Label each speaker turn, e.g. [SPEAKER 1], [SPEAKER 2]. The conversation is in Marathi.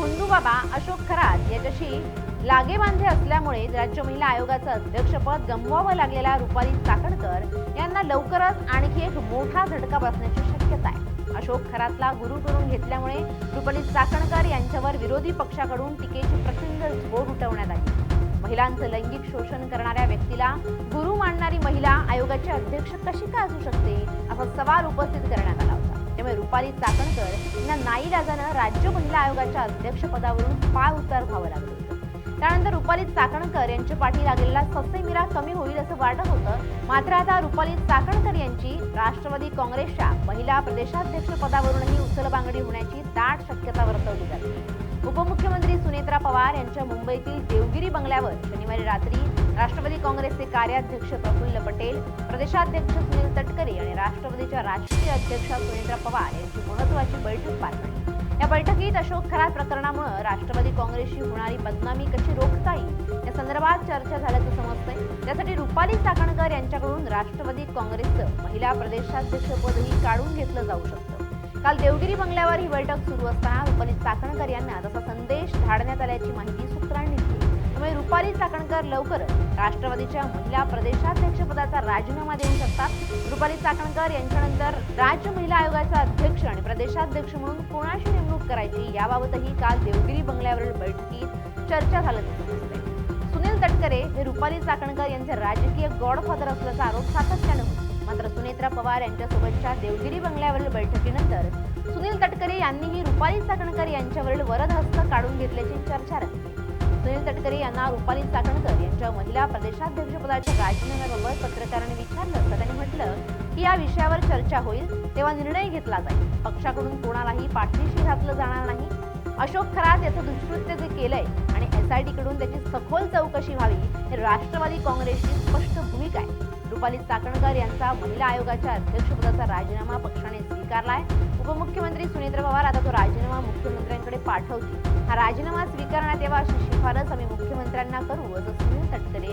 [SPEAKER 1] भोंदूबाबा अशोक खरात याच्याशी लागेबांधे असल्यामुळे राज्य महिला आयोगाचं अध्यक्षपद गमवावं लागलेल्या रुपाली चाकणकर यांना लवकरच आणखी एक मोठा झटका बसण्याची शक्यता आहे। अशोक खरातला गुरु करून घेतल्यामुळे रुपाली चाकणकर यांच्यावर विरोधी पक्षाकडून टीकेची प्रचंड झोड उठवण्यात आली। महिलांचं लैंगिक शोषण करणाऱ्या व्यक्तीला गुरु मानणारी महिला आयोगाची अध्यक्ष कशी काय असू शकते असा सवाल उपस्थित करण्यात आला होता। त्यामुळे रुपाली चाकणकर यांना नाईलाजानं राज्य महिला आयोगाच्या अध्यक्षपदावरून पाय उतार व्हावं लागलं होतं। त्यानंतर रुपाली चाकणकर यांच्या पाठी लागलेला ससेमिरा कमी होईल असं वाटत होतं। मात्र आता रुपाली चाकणकर यांची राष्ट्रवादी काँग्रेसच्या महिला प्रदेशाध्यक्ष पदावरूनही उचलबांगडी होण्याची दाट शक्यता वर्तवली जाते। उपमुख्यमंत्री सुनेत्रा पवार यांच्या मुंबईतील देवगिरी बंगल्यावर शनिवारी रात्री राष्ट्रवादी काँग्रेसचे कार्याध्यक्ष प्रफुल्ल पटेल, प्रदेशाध्यक्ष सुनील तटकरे आणि राष्ट्रवादीच्या राष्ट्रीय अध्यक्षा सुनेत्रा पवार यांची महत्त्वाची बैठक पार पडली। या बैठकीत अशोक खरात प्रकरणामुळे राष्ट्रवादी काँग्रेसची होणारी बदनामी कशी रोखता येईल या संदर्भात चर्चा झाल्याचं समजतंय। त्यासाठी रुपाली चाकणकर यांच्याकडून राष्ट्रवादी काँग्रेसचं महिला प्रदेशाध्यक्षपदही काढून घेतलं जाऊ शकतं। काल देवगिरी बंगल्यावर ही बैठक सुरू असताना रुपाली चाकणकर यांना तसा संदेश धाडण्यात आल्याची माहिती सूत्रांनी दिली। त्यामुळे रुपाली चाकणकर लवकरच राष्ट्रवादीच्या महिला प्रदेशाध्यक्षपदाचा राजीनामा देऊ शकतात। रुपाली चाकणकर यांच्यानंतर राज्य महिला आयोगाचा अध्यक्ष आणि प्रदेशाध्यक्ष म्हणून कोणाशी नेमणूक करायची याबाबतही काल देवगिरी बंगल्यावरील बैठकीत चर्चा झाल्याचं समजतंय। सुनील तटकरे हे रुपाली चाकणकर यांचे राजकीय गॉडफादर असल्याचा आरोप सातत्यानं होता। मात्र सुनेत्रा पवार यांच्यासोबतच्या देवगिरी बंगल्यावरील बैठकीनंतर सुनील तटकरे यांनीही रुपाली चाकणकर यांच्यावरील वरदहस्त काढून घेतल्याची चर्चा रंगली। सुनील तटकरे यांना रुपाली चाकणकर यांच्या महिला प्रदेशाध्यक्षपदाच्या राजीनाम्याबाबत पत्रकारांनी विचारलं असता त्यांनी म्हटलं की या विषयावर चर्चा होईल तेव्हा निर्णय घेतला जाईल। पक्षाकडून कोणालाही पाठीशी घातलं जाणार नाही। अशोक खरात याचं दुष्कृत्य जे केलंय आणि SIT कडून त्याची सखोल चौकशी व्हावी हे राष्ट्रवादी काँग्रेसची स्पष्ट भूमिका आहे। रुपाली चाकणकर यांचा महिला आयोगाच्या अध्यक्षपदाचा राजीनामा पक्षाने स्वीकारलाय। उपमुख्यमंत्री सुनेत्रा पवार आता तो राजीनामा मुख्यमंत्र्यांकडे पाठवतील। हा राजीनामा स्वीकारण्यात यावा अशी शिफारस आम्ही मुख्यमंत्र्यांना करू असं सुनील तटकरे